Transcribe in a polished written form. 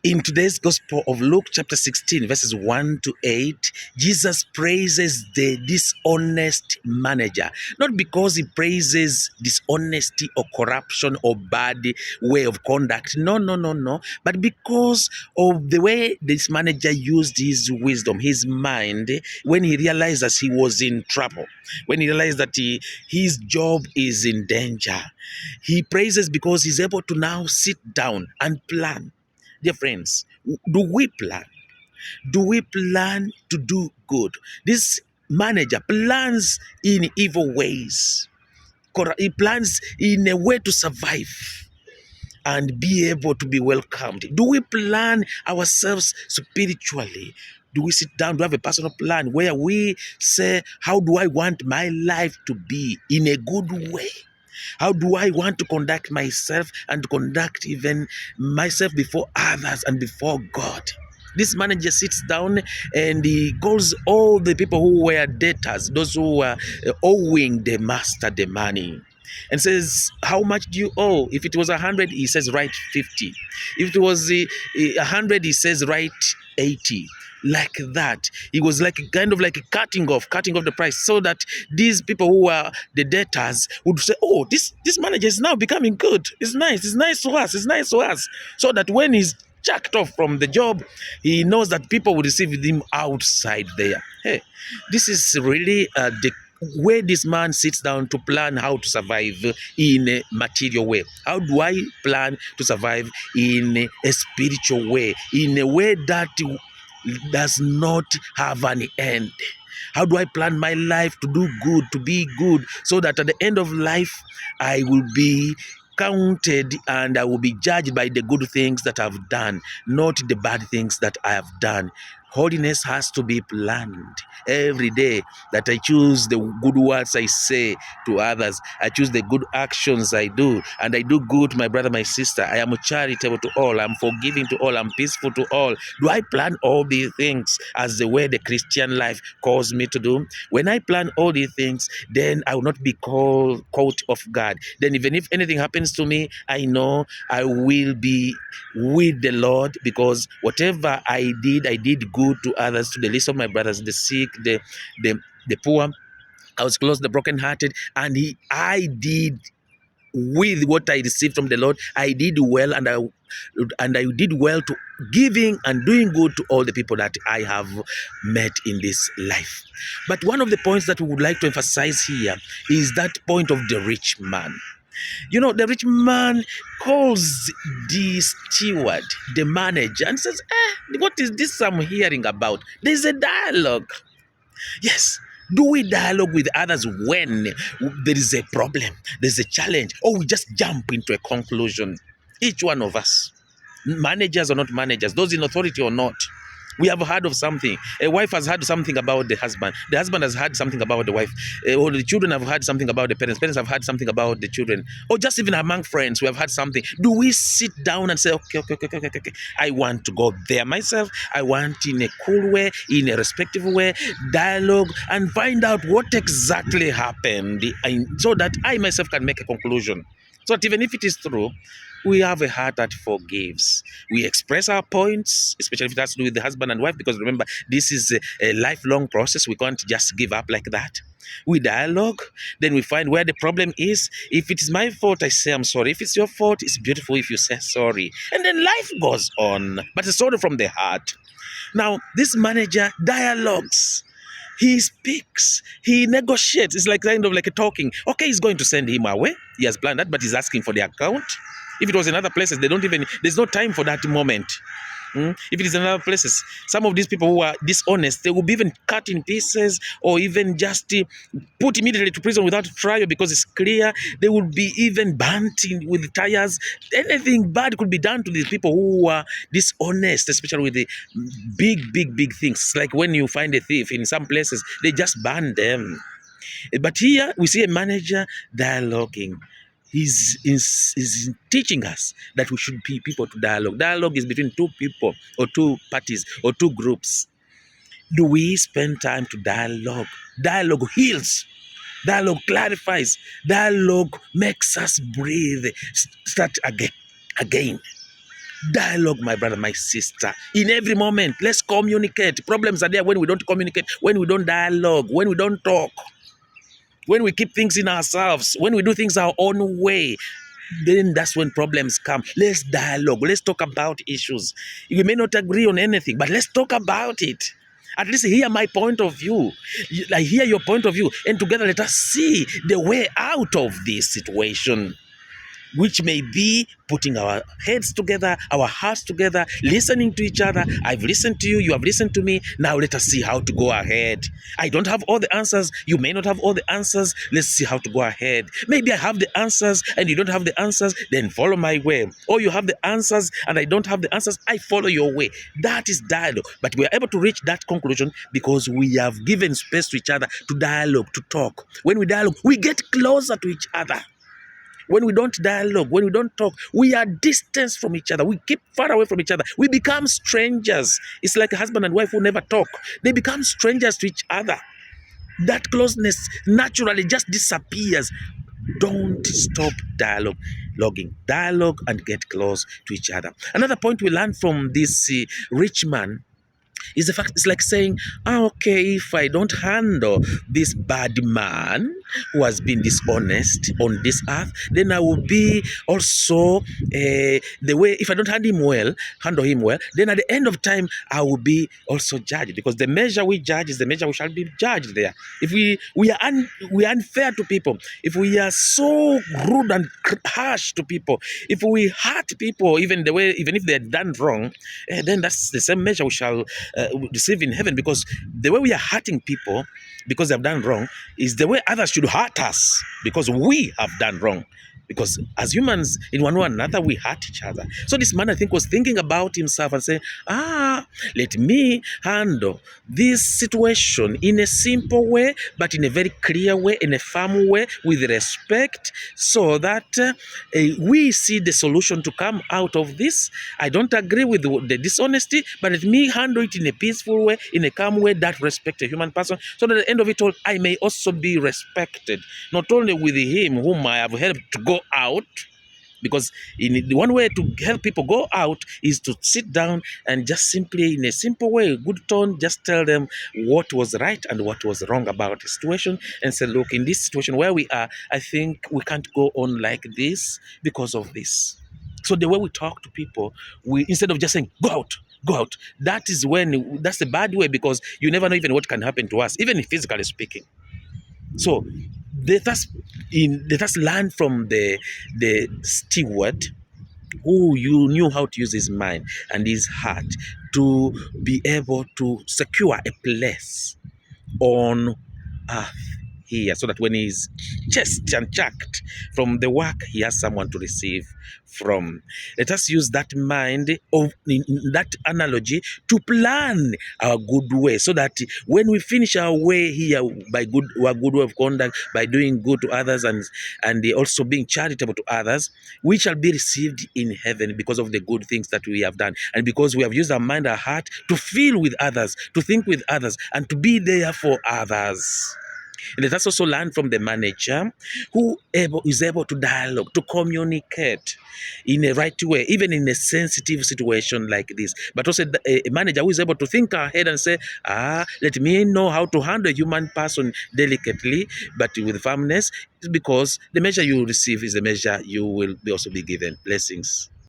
In today's Gospel of Luke chapter 16, verses 1 to 8, Jesus praises the dishonest manager. Not because he praises dishonesty or corruption or bad way of conduct. No. But because of the way this manager used his wisdom, his mind, when he realized that he was in trouble, when he realized that his job is in danger. He praises because he's able to now sit down and plan. Dear friends, do we plan? Do we plan to do good? This manager plans in evil ways. He plans in a way to survive and be able to be welcomed. Do we plan ourselves spiritually? Do we sit down? Do we have a personal plan where we say, how do I want my life to be in a good way? How do I want to conduct myself and conduct even myself before others and before God? This manager sits down and he calls all the people who were debtors, those who were owing the master the money, and says, how much do you owe? If it was 100, he says, write 50. If it was 100, he says, write 80. Like that. It was like kind of like a cutting off the price, so that these people who were the debtors would say, oh, this manager is now becoming good. It's nice to us. So that when he's chucked off from the job, he knows that people will receive him outside there. Hey, this is really the where this man sits down to plan how to survive in a material way. How do I plan to survive in a spiritual way, in a way that does not have an end? How do I plan my life to do good, to be good, so that at the end of life, I will be counted and I will be judged by the good things that I've done, not the bad things that I have done. Holiness has to be planned every day, that I choose the good words I say to others. I choose the good actions I do, and I do good to my brother, my sister. I am charitable to all. I'm forgiving to all. I'm peaceful to all. Do I plan all these things as the way the Christian life calls me to do? When I plan all these things, then I will not be caught off guard. Then even if anything happens to me, I know I will be with the Lord, because whatever I did good to others, to the least of my brothers, the sick, the poor. I was close to the brokenhearted, and I did with what I received from the Lord. I did well, and I did well to giving and doing good to all the people that I have met in this life. But one of the points that we would like to emphasize here is that point of the rich man. You know, the rich man calls the steward, the manager, and says, what is this I'm hearing about? There's a dialogue. Yes. Do we dialogue with others when there is a problem, there's a challenge, or we just jump into a conclusion? Each one of us, managers or not managers, those in authority or not, we have heard of something. A wife has heard something about the husband. The husband has heard something about the wife. Or the children have heard something about the parents. Parents have heard something about the children. Or just even among friends, we have heard something. Do we sit down and say, okay, I want to go there myself. I want, in a cool way, in a respectful way, dialogue, and find out what exactly happened, so that I myself can make a conclusion. So that even if it is true, we have a heart that forgives. We express our points, especially if it has to do with the husband and wife, because remember, this is a lifelong process. We can't just give up like that. We dialogue, then we find where the problem is. If it is my fault, I say I'm sorry. If it's your fault, it's beautiful if you say sorry. And then life goes on, but it's sorry from the heart. Now, this manager dialogues. He speaks, he negotiates. It's like kind of like a talking. Okay, he's going to send him away. He has planned that, but he's asking for the account. If it was in other places, there's no time for that moment. If it is in other places, some of these people who are dishonest, they will be even cut in pieces, or even just put immediately to prison without trial, because it's clear. They will be even burnt with tires. Anything bad could be done to these people who are dishonest, especially with the big things. It's like when you find a thief in some places, they just burn them. But here we see a manager dialoguing. He's teaching us that we should be people to dialogue. Dialogue is between two people, or two parties, or two groups. Do we spend time to dialogue? Dialogue heals. Dialogue clarifies. Dialogue makes us breathe, start again. Dialogue, my brother, my sister. In every moment, let's communicate. Problems are there when we don't communicate, when we don't dialogue, when we don't talk, when we keep things in ourselves, when we do things our own way. Then that's when problems come. Let's dialogue. Let's talk about issues. We may not agree on anything, but let's talk about it. At least hear my point of view. I hear your point of view. And together let us see the way out of this situation, which may be putting our heads together, our hearts together, listening to each other. I've listened to you, you have listened to me. Now let us see how to go ahead. I don't have all the answers. You may not have all the answers. Let's see how to go ahead. Maybe I have the answers and you don't have the answers. Then follow my way. Or you have the answers and I don't have the answers. I follow your way. That is dialogue. But we are able to reach that conclusion because we have given space to each other to dialogue, to talk. When we dialogue, we get closer to each other. When we don't dialogue, when we don't talk, we are distanced from each other. We keep far away from each other. We become strangers. It's like a husband and wife who never talk. They become strangers to each other. That closeness naturally just disappears. Don't stop dialoguing. Dialogue and get close to each other. Another point we learned from this rich man is the fact, it's like saying, okay, if I don't handle this bad man who has been dishonest on this earth, then I will be also the way, if I don't handle him well, then at the end of time, I will be also judged, because the measure we judge is the measure we shall be judged there. If we are unfair to people, if we are so rude and harsh to people, if we hurt people even if they're done wrong, then that's the same measure we shall receive in heaven, because the way we are hurting people because they've done wrong is the way others should hurt us because we have done wrong. Because as humans, in one way or another, we hurt each other. So this man, I think, was thinking about himself and saying, let me handle this situation in a simple way, but in a very clear way, in a firm way, with respect, so that we see the solution to come out of this. I don't agree with the dishonesty, but let me handle it in a peaceful way, in a calm way that respects a human person, so that at the end of it all, I may also be respected, not only with him whom I have helped to go out, because in the one way to help people go out is to sit down and just simply, in a simple way, good tone, just tell them what was right and what was wrong about the situation, and say, look, in this situation where we are, I think we can't go on like this because of this. So the way we talk to people, we, instead of just saying go out, that's the bad way, because you never know even what can happen to us, even physically speaking. So let us learn from the steward who knew how to use his mind and his heart to be able to secure a place on earth here, so that when he's chased and chucked from the work, he has someone to receive from. Let us use that mind, of in that analogy, to plan our good way, so that when we finish our way here by our good way of conduct, by doing good to others and also being charitable to others, we shall be received in heaven because of the good things that we have done, and because we have used our mind, our heart, to feel with others, to think with others, and to be there for others. And let us also learn from the manager who is able to dialogue, to communicate in a right way, even in a sensitive situation like this. But also a manager who is able to think ahead and say, let me know how to handle a human person delicately, but with firmness, because the measure you receive is the measure you will also be given. Blessings.